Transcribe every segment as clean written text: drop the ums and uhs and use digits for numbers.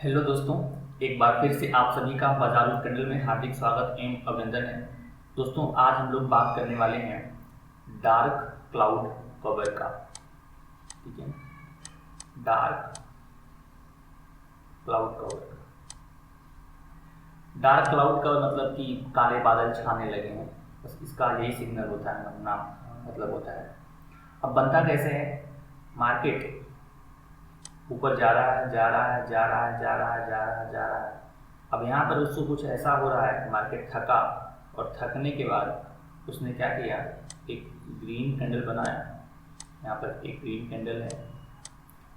Hello दोस्तों, एक बार फिर से आप सभी का बाजारुल कैंडल में हार्दिक स्वागत एवं अभिनंदन है। दोस्तों, आज हम लोग बात करने वाले हैं डार्क क्लाउड कवर का। ठीक है, dark cloud cover. Dark cloud cover मतलब कि काले बादल छाने लगे हैं, बस इसका यही सिग्नल होता है, नाम मतलब होता है। अब बनता कैसे है? मार्केट ऊपर जा रहा है, जा रहा है, जा रहा है, जा रहा है, जा रहा है, जा रहा है। अब यहाँ पर उसको कुछ ऐसा हो रहा है, मार्केट थका, और थकने के बाद उसने क्या किया, एक ग्रीन कैंडल बनाया। यहाँ पर एक ग्रीन कैंडल है,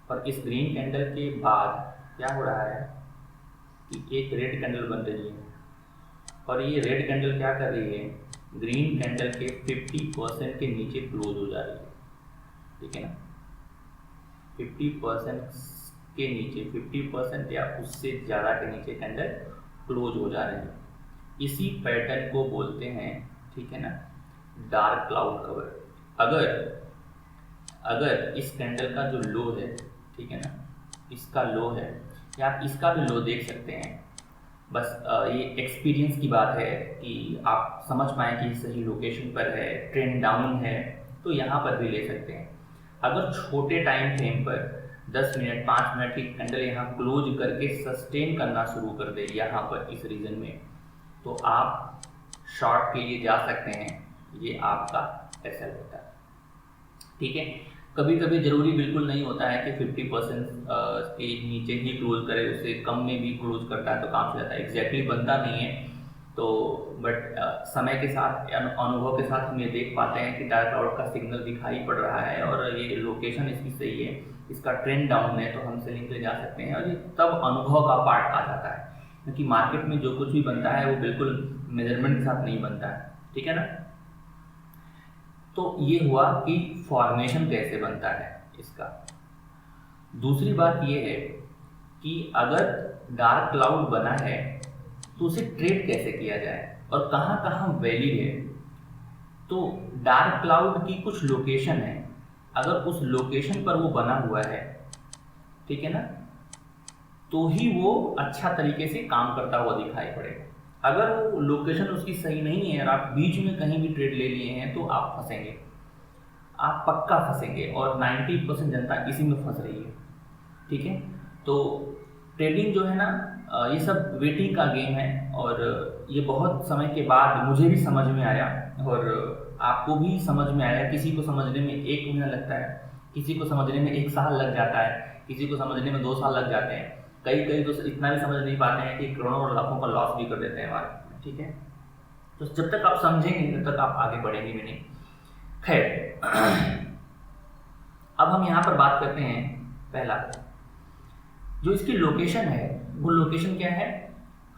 और इस ग्रीन कैंडल के बाद क्या हो रहा है कि एक रेड कैंडल बन रही है, और ये रेड कैंडल क्या कर रही है, ग्रीन कैंडल के 50% के नीचे क्लोज हो जा रही है। ठीक है ना, 50% के नीचे, 50% या उससे ज़्यादा के नीचे कैंडल क्लोज हो जा रहे हैं। इसी पैटर्न को बोलते हैं, ठीक है ना, डार्क क्लाउड कवर। अगर इस कैंडल का जो लो है, ठीक है ना, इसका लो है, या आप इसका भी लो देख सकते हैं। बस ये एक्सपीरियंस की बात है कि आप समझ पाएँ कि सही लोकेशन पर है, ट्रेंड डाउन है, तो यहाँ पर भी ले सकते हैं। अगर छोटे टाइम फ्रेम पर 10 मिनट 5 मिनट की कैंडल यहाँ क्लोज करके सस्टेन करना शुरू कर दे यहाँ पर इस रीजन में, तो आप शॉर्ट के लिए जा सकते हैं। ये आपका एसएल होता है। ठीक है, कभी कभी ज़रूरी बिल्कुल नहीं होता है कि 50% के नीचे ही क्लोज करे, उससे कम में भी क्लोज करता है तो काम चल जाता है। एग्जैक्टली बनता नहीं है, तो बट समय के साथ, अनुभव के साथ हम ये देख पाते हैं कि डार्क क्लाउड का सिग्नल दिखाई पड़ रहा है, और ये लोकेशन इसकी सही है, इसका ट्रेंड डाउन है, तो हम सेलिंग ले जा सकते हैं। और ये तब अनुभव का पार्ट आ जाता है, क्योंकि मार्केट में जो कुछ भी बनता है वो बिल्कुल मेजरमेंट के साथ नहीं बनता है। ठीक है ना, तो ये हुआ कि फॉर्मेशन कैसे बनता है इसका। दूसरी बात ये है कि अगर डार्क क्लाउड बना है तो उसे ट्रेड कैसे किया जाए और कहाँ कहाँ वैलिड है। तो डार्क क्लाउड की कुछ लोकेशन है, अगर उस लोकेशन पर वो बना हुआ है, ठीक है ना, तो ही वो अच्छा तरीके से काम करता हुआ दिखाई पड़ेगा। अगर वो लोकेशन उसकी सही नहीं है और आप बीच में कहीं भी ट्रेड ले लिए हैं, तो आप फंसेंगे, आप पक्का फंसेंगे, और 90% जनता इसी में फंस रही है। ठीक है, तो ट्रेडिंग जो है ना, ये सब वेटिंग का गेम है, और ये बहुत समय के बाद मुझे भी समझ में आया, और आपको भी समझ में आया। किसी को समझने में 1 महीना लगता है, किसी को समझने में 1 साल लग जाता है, किसी को समझने में 2 साल लग जाते हैं, कई तो इतना भी समझ नहीं पाते हैं कि करोड़ों और लाखों का लॉस भी कर देते हैं मार्केट में। ठीक है, तो जब तक आप समझेंगे तब तक आप आगे बढ़ेंगे भी नहीं। खैर, अब हम यहाँ पर बात करते हैं, पहला जो इसकी लोकेशन है, वो लोकेशन क्या है,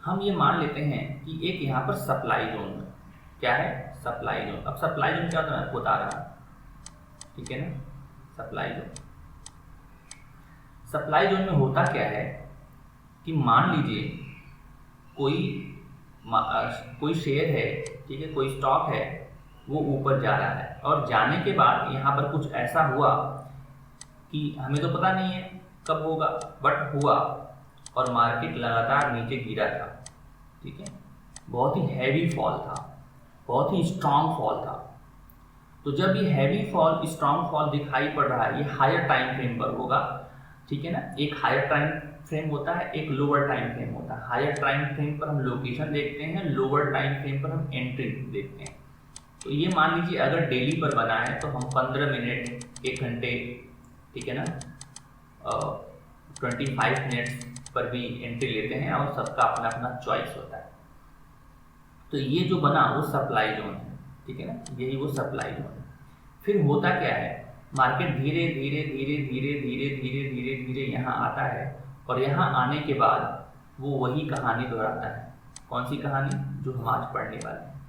हम ये मान लेते हैं कि एक यहाँ पर सप्लाई जोन है। क्या है? Supply zone. अब सप्लाई जोन क्या होता है, आपको बता रहा हूँ। ठीक है ना, सप्लाई जोन। सप्लाई जोन में होता क्या है कि मान लीजिए कोई शेयर है, ठीक है, कोई स्टॉक है, वो ऊपर जा रहा है, और जाने के बाद यहाँ पर कुछ ऐसा हुआ कि हमें तो पता नहीं है कब होगा, बट हुआ, और मार्केट लगातार नीचे गिरा था। ठीक है, बहुत ही हैवी फॉल था, बहुत ही स्ट्रांग फॉल था। तो जब ये हैवी फॉल, स्ट्रांग फॉल दिखाई पड़ रहा है, ये हायर टाइम फ्रेम पर होगा। ठीक है ना, एक हायर टाइम फ्रेम होता है, एक लोअर टाइम फ्रेम होता है। हायर टाइम फ्रेम पर हम लोकेशन देखते हैं, लोअर टाइम फ्रेम पर हम एंट्री देखते हैं। तो ये मान लीजिए अगर डेली पर बना है तो हम 15 मिनट, 1 घंटे, ठीक है ना, 25 मिनट्स पर भी एंट्री लेते हैं, और सबका अपना अपना चॉइस होता है। तो ये जो बना वो सप्लाई जोन है। ठीक है ना, यही वो सप्लाई जोन है। फिर होता क्या है, मार्केट धीरे धीरे धीरे धीरे धीरे धीरे धीरे धीरे यहाँ आता है, और यहाँ आने के बाद वो वही कहानी दोहराता है। कौन सी कहानी? जो हम आज पढ़ने वाले हैं,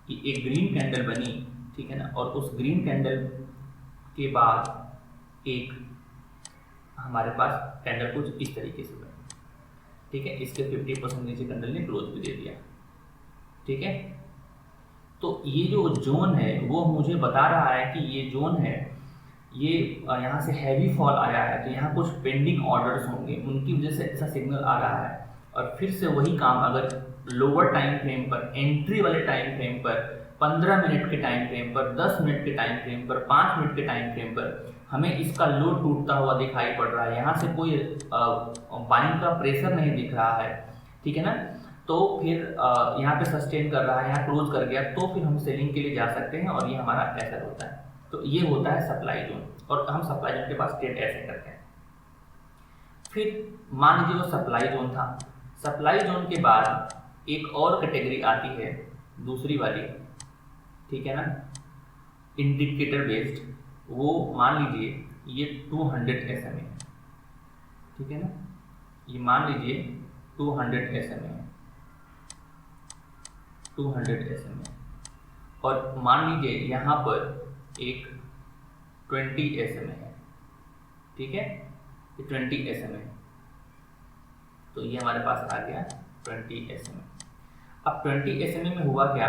कि एक ग्रीन कैंडल बनी, ठीक है ना, और उस ग्रीन कैंडल के बाद एक हमारे पास कैंडल कुछ इस तरीके से बनी। ठीक है, इसके 50% नीचे कैंडल ने क्लोज भी दे दिया। ठीक है, तो ये जो जोन है वो मुझे बता रहा है कि ये जोन है ये यहाँ से हैवी फॉल आया है, तो यहाँ कुछ पेंडिंग ऑर्डर्स होंगे, उनकी वजह से ऐसा सिग्नल आ रहा है। और फिर से वही काम अगर लोअर टाइम फ्रेम पर, एंट्री वाले टाइम फ्रेम पर, 15 मिनट के टाइम फ्रेम पर, 10 मिनट के टाइम फ्रेम पर, 5 मिनट के टाइम फ्रेम पर हमें इसका लो टूटता हुआ दिखाई पड़ रहा है, यहाँ से कोई बाइंग का प्रेशर नहीं दिख रहा है, ठीक है ना, तो फिर यहाँ पे सस्टेन कर रहा है, यहाँ क्लोज कर गया, तो फिर हम सेलिंग के लिए जा सकते हैं और ये हमारा ऐसा होता है। तो ये होता है सप्लाई जोन, और हम सप्लाई जोन के पास ट्रेड ऐसे करते हैं। फिर मान लीजिए वो सप्लाई जोन था, सप्लाई जोन के बाद एक और कैटेगरी आती है, दूसरी वाली, ठीक है ना, इंडिकेटर बेस्ड। वो मान लीजिए ये 200 SMA है, ठीक है ना, ये मान लीजिए 200 SMA है, 200 SMA, और मान लीजिए यहाँ पर एक 20 SMA है, ठीक है, ये 20 SMA, तो ये हमारे पास आ गया 20 SMA। अब 20 SMA में हुआ क्या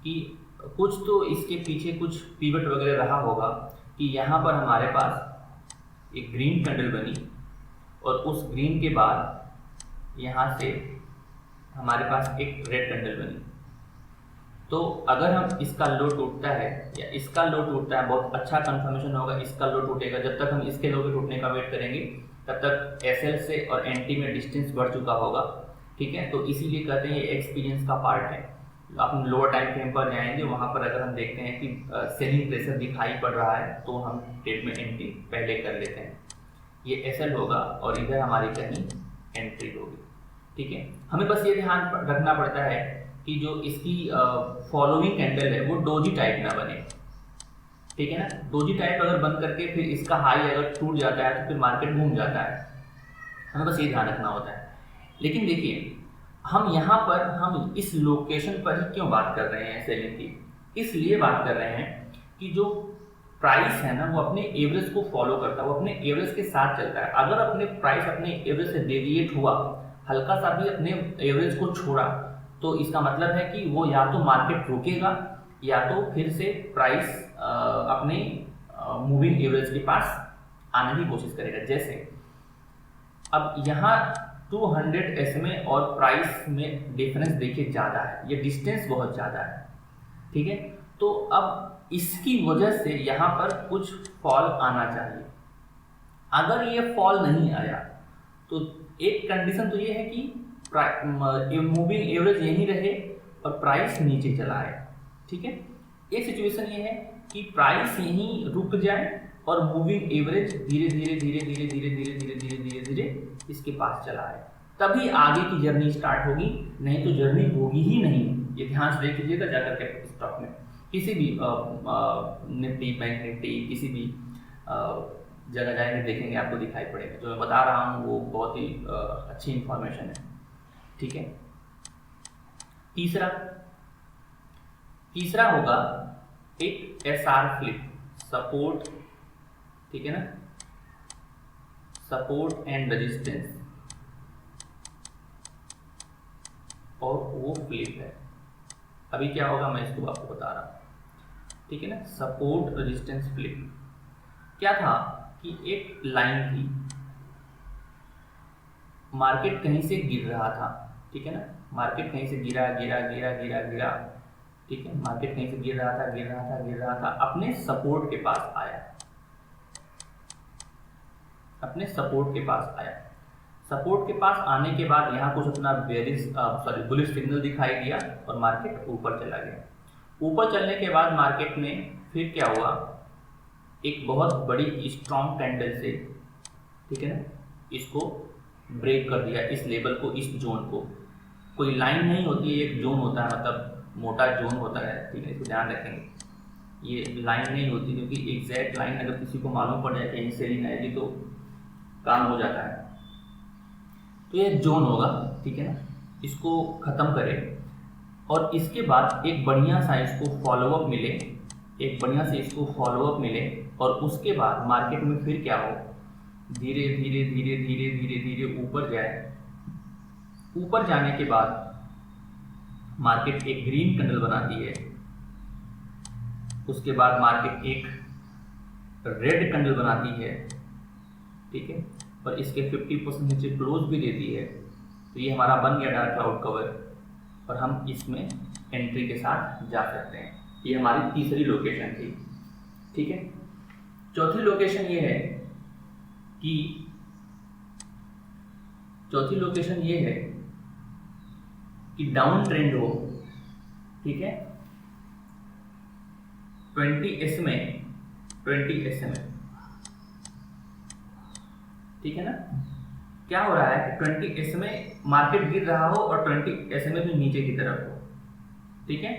कि कुछ तो इसके पीछे कुछ पीवट वगैरह रहा होगा कि यहाँ पर हमारे पास एक ग्रीन कैंडल बनी, और उस ग्रीन के बाद यहाँ से हमारे पास एक रेड कैंडल बनी। तो अगर हम इसका लो टूटता है या इसका लो टूटता है, बहुत अच्छा कंफर्मेशन होगा इसका लो टूटेगा। जब तक हम इसके लो के टूटने का वेट करेंगे तब तक एसएल से और एनटी में डिस्टेंस बढ़ चुका होगा, ठीक है। तो इसीलिए कहते हैं ये एक्सपीरियंस का पार्ट है। आप लोअर टाइम फ्रेम पर जाएंगे, वहाँ पर अगर हम देखते हैं कि सेलिंग प्रेशर दिखाई पड़ रहा है तो हम ट्रेड में एंट्री पहले कर लेते हैं। ये एसएल होगा और इधर हमारी कहीं एंट्री होगी, ठीक है। हमें बस ये ध्यान रखना पड़ता है कि जो इसकी फॉलोइंग कैंडल है वो डोजी टाइप ना बने, ठीक है ना। डोजी टाइप अगर बन करके फिर इसका हाई अगर टूट जाता है तो फिर मार्केट घूम जाता है, हमें बस ये ध्यान रखना होता है। लेकिन देखिए हम यहाँ पर हम इस लोकेशन पर ही क्यों बात कर रहे हैं सेलिंग की, इसलिए बात कर रहे हैं कि जो प्राइस है ना वो अपने एवरेज को फॉलो करता है, वो अपने एवरेज के साथ चलता है। अगर अपने प्राइस अपने एवरेज से डेविएट हुआ, हल्का सा भी अपने एवरेज को छोड़ा, तो इसका मतलब है कि वो या तो मार्केट रुकेगा या तो फिर से प्राइस अपने मूविंग एवरेज के पास आने की कोशिश करेगा। जैसे अब यहाँ 200 SMA और प्राइस में डिफरेंस देखिए ज़्यादा है, ये डिस्टेंस बहुत ज़्यादा है, ठीक है। तो अब इसकी वजह से यहाँ पर कुछ फॉल आना चाहिए। अगर ये फॉल नहीं आया तो एक कंडीशन तो ये है कि मूविंग एवरेज यहीं रहे और प्राइस नीचे चला आए, ठीक है। एक सिचुएशन ये है कि प्राइस यहीं रुक जाए और मूविंग एवरेज धीरे धीरे धीरे धीरे धीरे धीरे धीरे धीरे धीरे धीरे इसके पास चला आए, तभी आगे की जर्नी स्टार्ट होगी, नहीं तो जर्नी होगी ही नहीं। ये ध्यान से देख लीजिएगा जाकर के स्टॉक में, किसी भी निफ्टी, बैंक निफ्टी, किसी भी जगह जाएंगे देखेंगे आपको दिखाई पड़ेगा। जो मैं बता रहा हूँ वो बहुत ही अच्छी इंफॉर्मेशन है, ठीक है। तीसरा होगा एक एसआर फ्लिप, सपोर्ट, ठीक है ना, सपोर्ट एंड रेजिस्टेंस, और वो फ्लिप है। अभी क्या होगा मैं इसको आपको बता रहा हूँ, ठीक है ना। सपोर्ट रेजिस्टेंस फ्लिप क्या था कि एक लाइन थी, मार्केट कहीं से गिर रहा था, ठीक है ना, मार्केट कहीं से गिरा गिरा गिरा गिरा गिरा, ठीक है, मार्केट कहीं से गिर रहा था गिर रहा था गिर रहा था, अपने सपोर्ट के पास आया, अपने सपोर्ट के पास आया। सपोर्ट के पास आने के बाद यहाँ कुछ अपना बुलिश सिग्नल दिखाई दिया और मार्केट ऊपर चला गया। ऊपर चलने के बाद मार्केट में फिर क्या हुआ, एक बहुत बड़ी स्ट्रॉन्ग कैंडल से, ठीक है ना, इसको ब्रेक कर दिया, इस लेवल को, इस जोन को। कोई लाइन नहीं होती है, एक जोन होता है, मतलब मोटा जोन होता है, ठीक है, इसको ध्यान रखेंगे। ये लाइन नहीं होती, क्योंकि एग्जैक्ट लाइन अगर किसी को मालूम पड़ जाए कि यहीं सेलिंग आएगी तो काम हो जाता है। तो ये जोन होगा, ठीक है ना, इसको ख़त्म करें और इसके बाद एक बढ़िया सा इसको फॉलोअप मिले, एक बढ़िया से इसको फॉलोअप मिले, और उसके बाद मार्केट में फिर क्या हो, धीरे धीरे धीरे धीरे धीरे धीरे ऊपर जाए। ऊपर जाने के बाद मार्केट एक ग्रीन कैंडल बनाती है, उसके बाद मार्केट एक रेड कैंडल बनाती है, ठीक है, और इसके 50% नीचे क्लोज भी देती है, तो ये हमारा बन गया डार्क क्लाउड कवर और हम इसमें एंट्री के साथ जा सकते हैं। ये हमारी तीसरी लोकेशन थी, ठीक है। चौथी लोकेशन ये है कि डाउन ट्रेंड हो, ठीक है, 20 SMA, ठीक है ना। क्या हो रहा है कि 20 SMA मार्केट गिर रहा हो और 20 SMA भी नीचे की तरफ हो, ठीक है,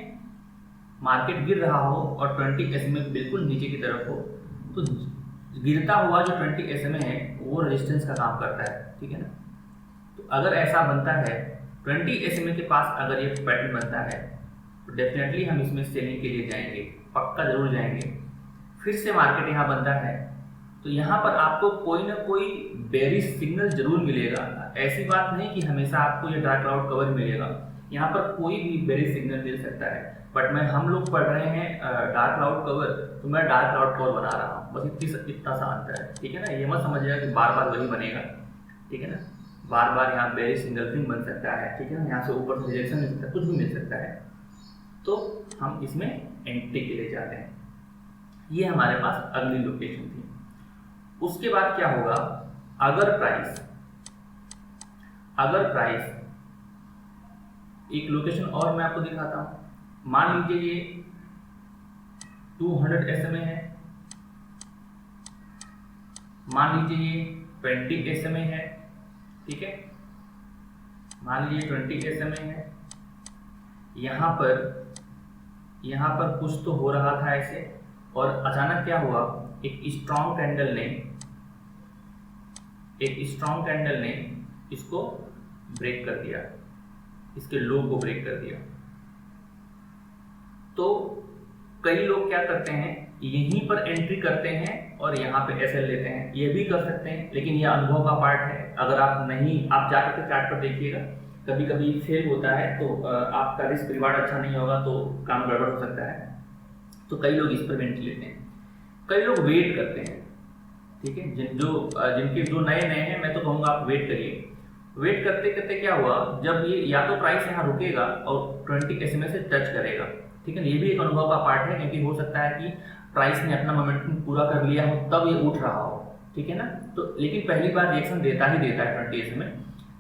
मार्केट गिर रहा हो और 20 SMA बिल्कुल नीचे की तरफ हो, तो गिरता हुआ जो 20 SMA है वो रेजिस्टेंस का काम करता है, ठीक है ना। तो अगर ऐसा बनता है 20 SMA के पास अगर ये पैटर्न बनता है तो डेफिनेटली हम इसमें सेलिंग के लिए जाएंगे, पक्का जरूर जाएंगे। फिर से मार्केट यहाँ बनता है तो यहाँ पर आपको कोई ना कोई बेरिश सिग्नल जरूर मिलेगा। ऐसी बात नहीं कि हमेशा आपको ये डार्क क्लाउड कवर मिलेगा, यहाँ पर कोई भी बेरिश सिग्नल मिल सकता है। बट हम लोग पढ़ रहे हैं डार्क क्लाउड कवर, तो मैं डार्क क्लाउड कवर बना रहा हूँ, बस इतना सा अंतर है, ठीक है ना। ये मत समझिएगा कि बार बार वही बनेगा, ठीक है ना। बार बार यहाँ बेरिश सिग्नल भी बन सकता है, ठीक है ना, यहाँ से ऊपर से रिजेक्शन मिल सकता है, कुछ भी मिल सकता है। तो हम इसमें एंट्री के लिए जाते हैं। ये हमारे पास अगली लोकेशन थी। उसके बाद क्या होगा, अगर प्राइस एक लोकेशन और मैं आपको दिखाता हूं। मान लीजिए ये 200 SMA है, मान लीजिए ये 20 SMA है, ठीक है, मान लीजिए 20 SMA है। यहाँ पर कुछ तो हो रहा था ऐसे, और अचानक क्या हुआ, एक स्ट्रॉन्ग कैंडल ने इसको ब्रेक कर दिया, इसके लो को ब्रेक कर दिया। तो कई लोग क्या करते हैं, यहीं पर एंट्री करते हैं और यहाँ पे एसएल लेते हैं, ये भी कर सकते हैं, लेकिन ये अनुभव का पार्ट है। अगर आप जाकर के चार्ट पर देखिएगा, कभी कभी फेल होता है तो आपका रिस्क रिवार्ड अच्छा नहीं होगा, तो काम गड़बड़ हो सकता है। तो कई लोग इस पर एंट्री लेते हैं, कई लोग वेट करते हैं, ठीक है। जिनके जो नए हैं, मैं तो कहूँगा आप वेट करिए। वेट करते करते क्या हुआ, जब ये या तो प्राइस यहाँ रुकेगा और 20 SMA से टच करेगा, ठीक है ना। ये भी एक अनुभव का पार्ट है, क्योंकि हो सकता है कि प्राइस ने अपना मोमेंटम पूरा कर लिया हो तब ये उठ रहा हो, ठीक है ना। तो लेकिन पहली बार रिएक्शन देता है 20 SMA।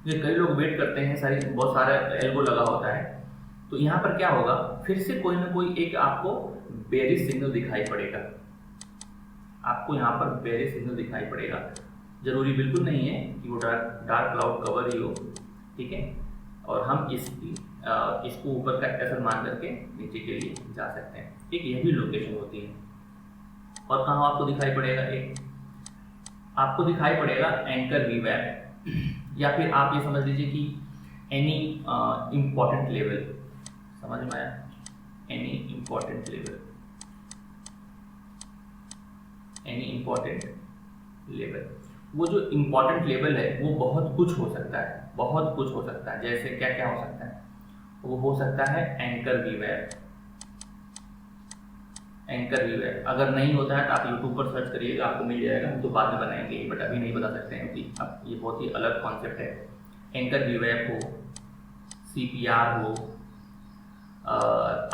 ये कई लोग वेट करते हैं, बहुत सारा एल्बो लगा होता है। तो यहाँ पर क्या होगा, फिर से कोई ना कोई एक आपको बेरिश सिग्नल दिखाई पड़ेगा, आपको यहाँ पर बेरिश सिग्नल दिखाई पड़ेगा। जरूरी बिल्कुल नहीं है कि वो डार्क क्लाउड कवर ही हो, ठीक है। और हम इसको ऊपर का एसएल मान करके नीचे के लिए जा सकते हैं, एक यह भी लोकेशन होती है। और कहाँ आपको दिखाई पड़ेगा, एक आपको दिखाई पड़ेगा एंकर वीवैप, या फिर आप ये समझ लीजिए कि एनी इम्पॉर्टेंट लेवल, समझ में आया, एनी इम्पॉर्टेंट लेवल। वो जो इम्पॉर्टेंट लेवल है वो बहुत कुछ हो सकता है, जैसे क्या क्या हो सकता है, वो हो सकता है एंकर वीवैप। अगर नहीं होता है तो आप यूट्यूब पर सर्च करिएगा, आपको मिल जाएगा। हम तो बाद में बनाएंगे, बट अभी नहीं बता सकते हैं, क्योंकि अब ये बहुत ही अलग कॉन्सेप्ट है। एंकर वीवैप हो, CPR हो,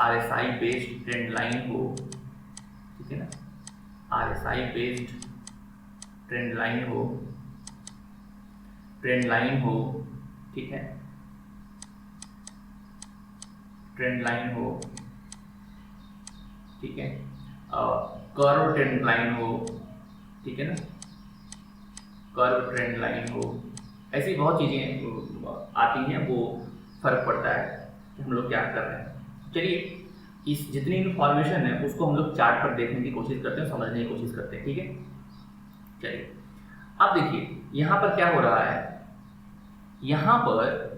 RSI बेस्ड ट्रेंड लाइन हो, ठीक है ना, RSI बेस्ड ट्रेंड लाइन हो, ठीक है, ठीक है, कर्व ट्रेंड लाइन हो, ठीक है ना, कर्व ट्रेंड लाइन हो। ऐसी बहुत चीज़ें आती हैं, वो फर्क पड़ता है कि हम लोग क्या कर रहे हैं। चलिए, इस जितनी इन्फॉर्मेशन है उसको हम लोग चार्ट पर देखने की कोशिश करते हैं, समझने की कोशिश करते हैं, ठीक है। चलिए, अब देखिए यहाँ पर क्या हो रहा है। यहाँ पर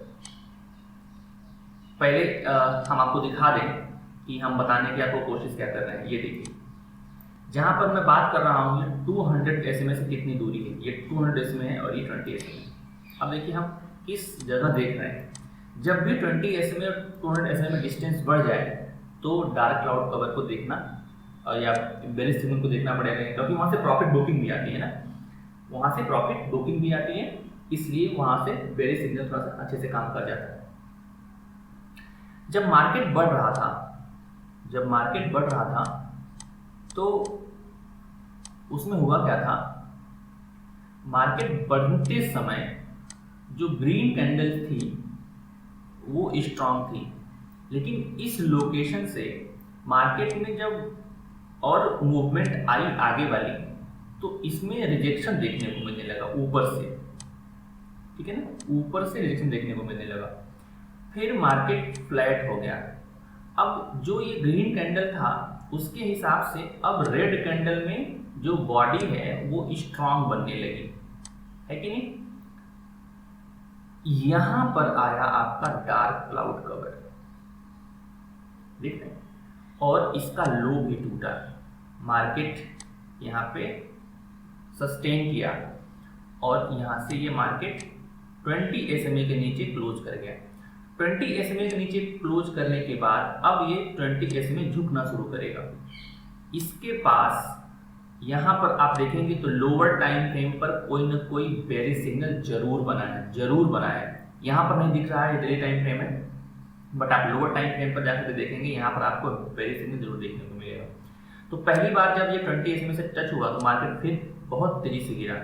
पहले हम आपको दिखा दें कि हम बताने की आपको कोशिश क्या कर रहे हैं। ये देखिए, जहाँ पर मैं बात कर रहा हूँ, ये 200 SMA से कितनी दूरी है, ये 200 SMA है और ये 20 SMA है। अब देखिए हम किस जगह देख रहे हैं। जब भी 20 SMA और 200 SMA डिस्टेंस बढ़ जाए तो डार्क क्लाउड कवर को देखना या बेरिश सिग्नल को देखना पड़ेगा, क्योंकि वहाँ से प्रॉफिट बुकिंग भी आती है ना, वहाँ से प्रॉफिट बुकिंग भी आती है, इसलिए वहाँ से बेरिश सिग्नल थोड़ा सा अच्छे से काम कर जाता है। जब मार्केट बढ़ रहा था तो उसमें हुआ क्या था, मार्केट बढ़ते समय जो ग्रीन कैंडल थी वो स्ट्रांग थी, लेकिन इस लोकेशन से मार्केट में जब और मूवमेंट आई आगे वाली तो इसमें रिजेक्शन देखने को मिलने लगा ऊपर से, ठीक है ना, ऊपर से रिजेक्शन देखने को मिलने लगा, फिर मार्केट फ्लैट हो गया। अब जो ये ग्रीन कैंडल था उसके हिसाब से अब रेड कैंडल में जो बॉडी है वो स्ट्रांग बनने लगी, है कि नहीं। यहां पर आया आपका डार्क क्लाउड कवर, देख रहे हैं, और इसका लो भी टूटा, मार्केट यहाँ पे सस्टेन किया और यहाँ से ये मार्केट 20 SMA के नीचे क्लोज कर गया। 20 SMA के नीचे क्लोज करने के बाद अब ये 20 SMA झुकना शुरू करेगा। इसके पास यहाँ पर आप देखेंगे तो लोअर टाइम फ्रेम पर कोई ना कोई बेरिश सिग्नल जरूर बना है। यहाँ पर नहीं दिख रहा है, डेली टाइम फ्रेम है, बट आप लोअर टाइम फ्रेम पर जाकर देखेंगे यहाँ पर आपको बेरिश सिग्नल जरूर देखने को मिलेगा। तो पहली बार जब ये 20 SMA से टच हुआ तो मार्केट फिर बहुत तेजी से गिरा,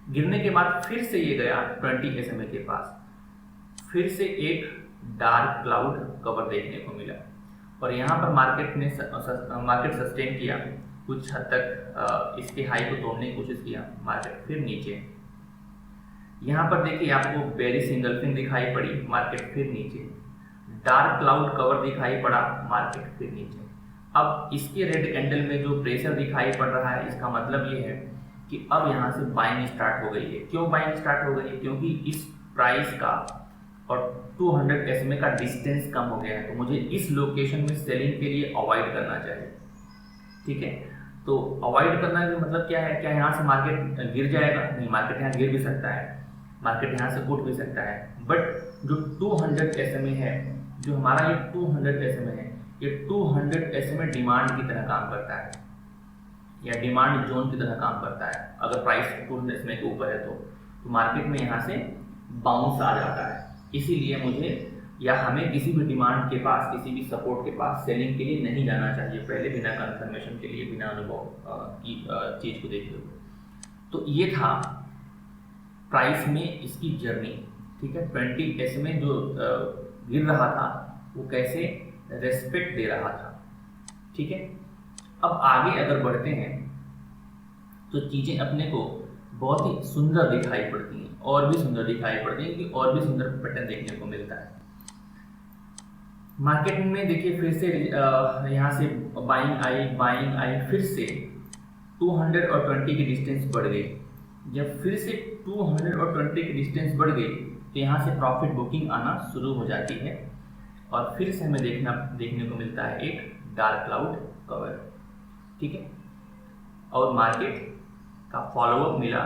गिरने के बाद फिर से ये गया 20 SMA के पास, फिर से एक डार्क क्लाउड कवर देखने को मिला और यहाँ पर मार्केट सस्टेन किया, कुछ हद तक इसके हाई को तोड़ने की कोशिश किया, मार्केट फिर नीचे। यहाँ पर देखिए आपको बेरिश इंगल्फिंग दिखाई पड़ी, मार्केट फिर नीचे, डार्क क्लाउड कवर दिखाई पड़ा, मार्केट फिर नीचे। अब इसके रेड कैंडल में जो प्रेशर दिखाई पड़ रहा है, इसका मतलब ये है कि अब यहाँ से बाइंग स्टार्ट हो गई है। क्यों बाइंग स्टार्ट हो गई है? क्योंकि इस प्राइस का और 200 SMA का डिस्टेंस कम हो गया है, तो मुझे इस लोकेशन में सेलिंग के लिए अवॉइड करना चाहिए, ठीक है। तो अवॉइड करना का मतलब क्या है, क्या यहाँ से मार्केट गिर जाएगा? नहीं, मार्केट यहाँ गिर भी सकता है, मार्केट यहाँ से उठ भी सकता है, बट जो 200 SMA है, जो हमारा ये 200 SMA है, ये 200 SMA डिमांड की तरह काम करता है या डिमांड जोन की तरह काम करता है। अगर प्राइस 200 SMA के ऊपर है तो मार्केट में यहाँ से बाउंस आ जाता है। इसीलिए मुझे या हमें किसी भी डिमांड के पास, किसी भी सपोर्ट के पास सेलिंग के लिए नहीं जाना चाहिए पहले, बिना कंफर्मेशन के लिए, बिना अनुभव की चीज़ को देखे हुए। तो ये था प्राइस में इसकी जर्नी, ठीक है। 20 SMA जो गिर रहा था वो कैसे रेस्पेक्ट दे रहा था, ठीक है। अब आगे अगर बढ़ते हैं तो चीज़ें अपने को बहुत ही सुंदर दिखाई पड़ती हैं, और भी सुंदर दिखाई पड़ती हैं, कि और भी सुंदर पैटर्न देखने को मिलता है मार्केट में। देखिए फिर से यहाँ से बाइंग आई, फिर से 200 और 20 की डिस्टेंस बढ़ गई। जब फिर से 200 और 20 की डिस्टेंस बढ़ गई तो यहाँ से प्रॉफिट बुकिंग आना शुरू हो जाती है और फिर से हमें देखने को मिलता है एक डार्क क्लाउड कवर, ठीक है। और मार्केट का फॉलोअप मिला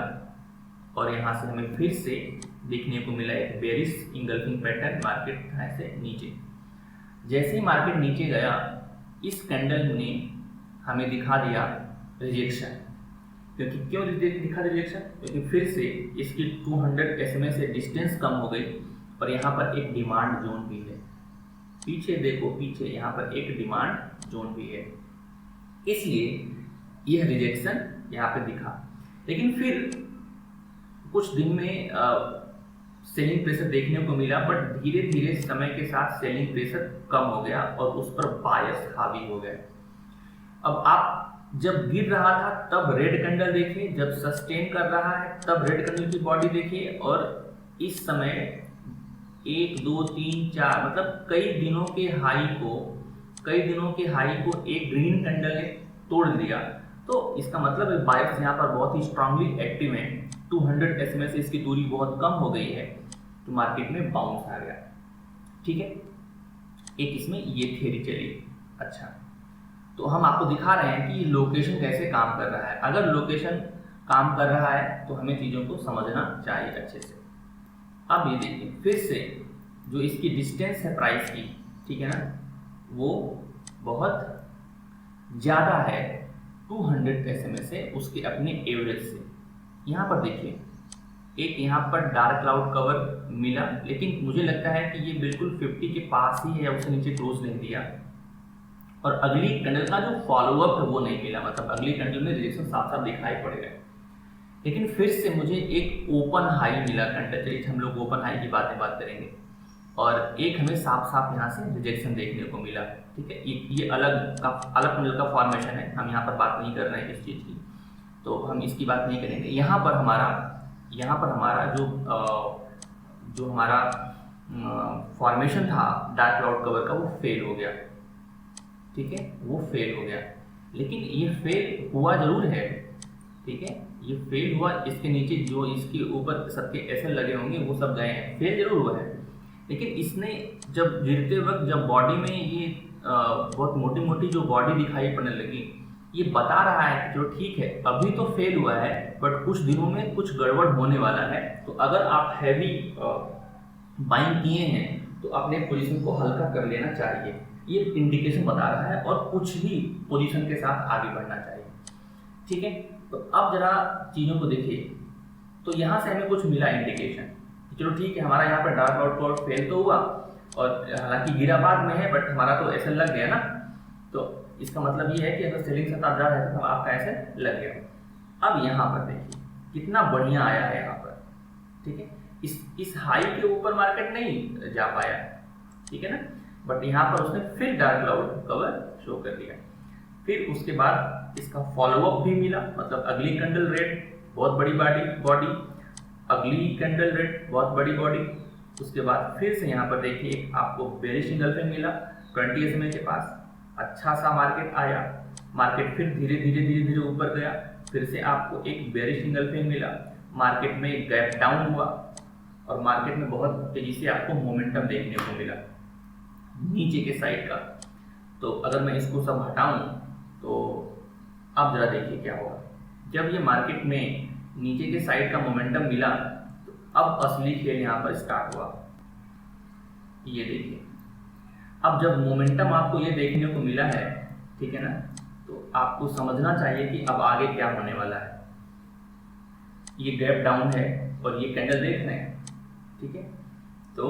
और यहाँ से हमें फिर से देखने को मिला एक बेरिश इंगल्फिंग पैटर्न, मार्केट ऐसे नीचे। जैसे ही मार्केट नीचे गया, इस कैंडल ने हमें दिखा दिया रिजेक्शन। क्योंकि क्यों दिखा रिजेक्शन? क्योंकि फिर से इसकी 200 SMA से डिस्टेंस कम हो गई और यहाँ पर एक डिमांड जोन भी है। पीछे देखो, पीछे यहाँ पर एक डिमांड जोन भी है, इसलिए यह रिजेक्शन यहाँ पे दिखा। लेकिन फिर कुछ दिन में सेलिंग प्रेशर देखने को मिला, बट धीरे धीरे समय के साथ सेलिंग प्रेशर कम हो गया और उस पर बायस हावी हो गए। अब आप जब गिर रहा था तब रेड कैंडल देखिए, जब सस्टेन कर रहा है तब रेड कैंडल की बॉडी देखिए, और इस समय 1 2 3 4 मतलब कई दिनों के हाई को एक ग्रीन कैंडल ने तोड़ दिया। तो इसका मतलब है बायर्स यहाँ पर बहुत ही स्ट्रांगली एक्टिव हैं। 200 SMA से इसकी दूरी बहुत कम हो गई है तो मार्केट में बाउंस आ गया, ठीक है। एक इसमें ये थ्योरी चली। अच्छा, तो हम आपको दिखा रहे हैं कि लोकेशन कैसे काम कर रहा है। अगर लोकेशन काम कर रहा है तो हमें चीज़ों को समझना चाहिए अच्छे से। अब ये देखिए फिर से जो इसकी डिस्टेंस है प्राइस की, ठीक है ना, वो बहुत ज़्यादा है 200 SMA से उसके अपने एवरेज से। यहाँ पर देखिए एक यहाँ पर डार्क क्लाउड कवर मिला, लेकिन मुझे लगता है कि ये बिल्कुल 50 के पास ही है या उससे नीचे क्लोज नहीं दिया। और अगली कैंडल का जो फॉलोअप है वो नहीं मिला, मतलब अगली कैंडल में रिजेक्शन साफ साफ दिखाई पड़ेगा। लेकिन फिर से मुझे एक ओपन हाई मिला कैंडल, चलिए हम लोग ओपन हाई की बात करेंगे। और एक हमें साफ साफ यहाँ से रिजेक्शन देखने को मिला, ठीक है। ये अलग कैंडल का फॉर्मेशन है, हम यहाँ पर बात नहीं कर रहे हैं इस चीज़ की, तो हम इसकी बात नहीं करेंगे। यहाँ पर हमारा जो हमारा फॉर्मेशन था डार्क क्लाउड कवर का वो फेल हो गया, ठीक है, वो फेल हो गया। लेकिन ये फेल हुआ जरूर है, ठीक है, ये फेल हुआ। इसके नीचे जो इसके ऊपर सबके ऐसे लगे होंगे वो सब गए हैं, फेल जरूर हुआ है। लेकिन इसने जब गिरते वक्त जब बॉडी में ये बहुत मोटी मोटी जो बॉडी दिखाई पड़ने लगी, ये बता रहा है कि चलो ठीक है अभी तो फेल हुआ है बट कुछ दिनों में कुछ गड़बड़ होने वाला है। तो अगर आप हैवी बाइंग किए हैं तो अपने पोजीशन को हल्का कर लेना चाहिए, ये इंडिकेशन बता रहा है, और कुछ ही पोजीशन के साथ आगे बढ़ना चाहिए, ठीक है। तो अब जरा चीज़ों को देखिए, तो यहाँ से हमें कुछ मिला इंडिकेशन, चलो ठीक है हमारा यहाँ पर डार्क क्लाउड कवर फेल तो हुआ और हालांकि गिरा बाद में है बट हमारा तो ऐसे लग गया ना। तो इसका मतलब ये है कि अगर सेलिंग से आप जा रहे थे तो आपका ऐसे लग गया। अब यहाँ पर देखिए कितना बढ़िया आया है यहाँ पर, ठीक है। इस हाई के ऊपर मार्केट नहीं जा पाया, ठीक है ना, बट यहाँ पर उसने फिर डार्क क्लाउड कवर शो कर दिया। फिर उसके बाद इसका फॉलोअप भी मिला, मतलब अगली कैंडल रेड बहुत बड़ी बॉडी, अगली कैंडल रेड बहुत बड़ी बॉडी। उसके बाद फिर से यहाँ पर देखिए आपको बेरिश इंगल्फिंग मिला 20 SMA के पास, अच्छा सा मार्केट आया, मार्केट फिर धीरे धीरे ऊपर गया, फिर से आपको एक बेरिश इंगल्फिंग मिला, मार्केट में एक गैप डाउन हुआ और मार्केट में बहुत तेजी से आपको मोमेंटम देखने को मिला नीचे के साइड का। तो अगर मैं इसको सब हटाऊं तो अब जरा देखिए क्या होगा। जब ये मार्केट में नीचे के साइड का मोमेंटम मिला तो अब असली खेल यहाँ पर स्टार्ट हुआ। ये देखिए अब जब मोमेंटम आपको ये देखने को मिला है, ठीक है ना, तो आपको समझना चाहिए कि अब आगे क्या होने वाला है। ये गैप डाउन है और ये कैंडल देख रहे हैं, ठीक है। तो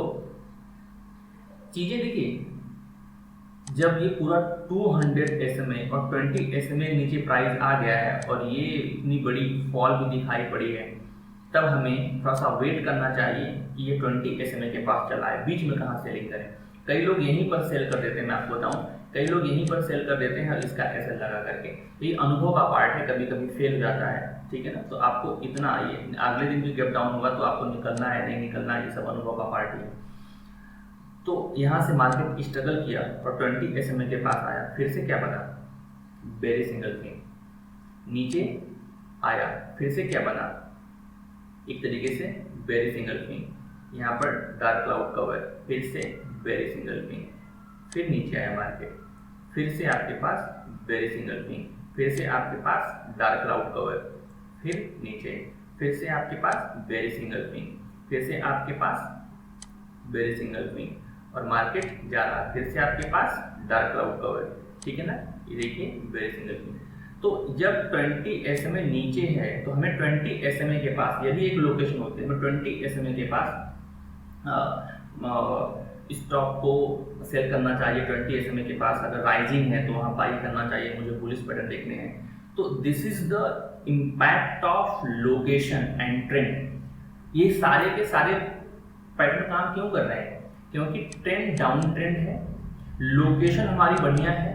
चीजें देखिए, जब ये पूरा 200 SMA और 20 SMA नीचे प्राइस आ गया है और ये इतनी बड़ी फॉल भी दिखाई पड़ी है, तब हमें थोड़ा सा वेट करना चाहिए कि ये 20 SMA के पास चला है, बीच में कहाँ सेलिंग करें। कई लोग यहीं पर सेल कर देते हैं, मैं आपको बताऊं, कई लोग यहीं पर सेल कर देते हैं इसका ऐसे लगा करके। तो ये अनुभव का पार्ट है, कभी कभी फेल हो जाता है, ठीक है ना। तो आपको इतना आइए, अगले दिन भी गैप डाउन होगा तो आपको निकलना है नहीं निकलना है, ये सब अनुभव का पार्ट है। तो यहाँ से मार्केट स्ट्रगल किया और 20 SMA के पास आया, फिर से क्या बना, बेरिश इंगल्फिंग, नीचे आया, फिर से क्या बना, एक तरीके से बेरिश इंगल्फिंग, यहाँ पर डार्क क्लाउड कवर, फिर से बेरिश इंगल्फिंग, फिर नीचे आया मार्केट, फिर से आपके पास बेरिश इंगल्फिंग, फिर से आपके पास डार्क क्लाउड कवर, फिर नीचे, फिर से आपके पास बेरिश इंगल्फिंग, फिर से आपके पास बेरिश इंगल्फिंग और मार्केट जा रहा, फिर से आपके पास डार्क क्लाउड कवर, ठीक है ना। ये देखिए बेरिश इंगल्फिंग। तो जब 20 SMA नीचे है तो हमें 20 SMA के पास, यदि एक लोकेशन होती है, हमें 20 SMA के पास स्टॉक को सेल करना चाहिए। 20 SMA के पास अगर राइजिंग है तो वहाँ बाई करना चाहिए, मुझे बुलिश पैटर्न देखने हैं। तो this is the impact of location and trend. ये सारे के सारे पैटर्न काम क्यों कर रहे हैं, क्योंकि ट्रेंड डाउन ट्रेंड है, लोकेशन हमारी बढ़िया है,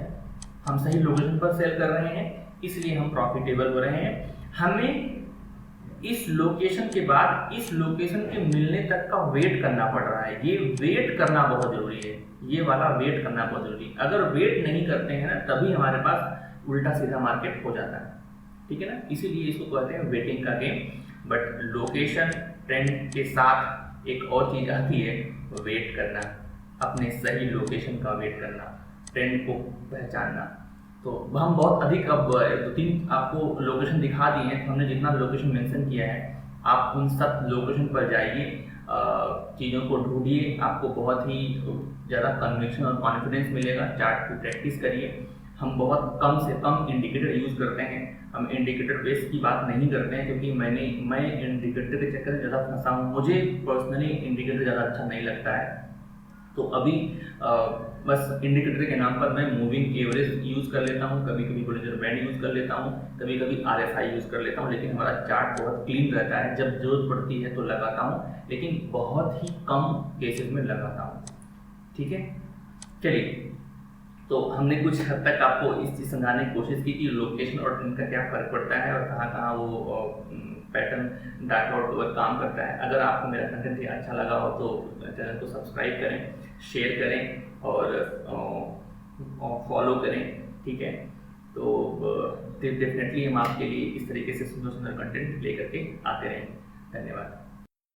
हम सही लोकेशन पर सेल कर रहे हैं, इसलिए हम प्रॉफिटेबल हो रहे हैं। हमें इस लोकेशन के बाद इस लोकेशन के मिलने तक का वेट करना पड़ रहा है। ये वेट करना बहुत जरूरी है, ये वाला वेट करना बहुत जरूरी है। अगर वेट नहीं करते हैं ना तभी हमारे पास उल्टा सीधा मार्केट हो जाता है, ठीक है ना। इसीलिए इसको कहते हैं वेटिंग का गेम। बट लोकेशन ट्रेंड के साथ एक और चीज आती है, वेट करना, अपने सही लोकेशन का वेट करना, ट्रेंड को पहचानना। तो हम बहुत अधिक अब 2-3 आपको लोकेशन दिखा दिए हैं, तो हमने जितना लोकेशन मेंशन किया है आप उन सब लोकेशन पर जाइए, चीज़ों को ढूंढिए, आपको बहुत ही ज़्यादा कन्विक्शन और कॉन्फिडेंस मिलेगा। चार्ट की प्रैक्टिस करिए, हम बहुत कम से कम इंडिकेटर यूज़ करते हैं, हम इंडिकेटर बेस की बात नहीं करते हैं, क्योंकि मैं इंडिकेटर के चक्कर में ज़्यादा फंसा हूँ। मुझे पर्सनली इंडिकेटर ज़्यादा अच्छा नहीं लगता है। तो अभी बस इंडिकेटर के नाम पर मैं मूविंग एवरेज यूज़ कर लेता हूँ, कभी कभी बोलिंजर बैंड यूज़ कर लेता हूँ, कभी कभी RSI यूज़ कर लेता हूँ, लेकिन हमारा चार्ट बहुत क्लीन रहता है। जब जरूरत पड़ती है तो लगाता हूँ, लेकिन बहुत ही कम केसेस में लगाता हूँ। ठीक है, चलिए, तो हमने कुछ हद तक आपको इस चीज़ समझाने की कोशिश की कि लोकेशन और ट्रेंड का क्या फ़र्क पड़ता है और कहाँ कहाँ वो पैटर्न डाटा और कवर काम करता है। अगर आपको मेरा कंटेंट अच्छा लगा हो तो चैनल को सब्सक्राइब करें, शेयर करें और फॉलो करें। ठीक है, तो डेफिनेटली हम आपके लिए इस तरीके से सुंदर सुंदर कंटेंट ले करके आते रहेंगे। धन्यवाद।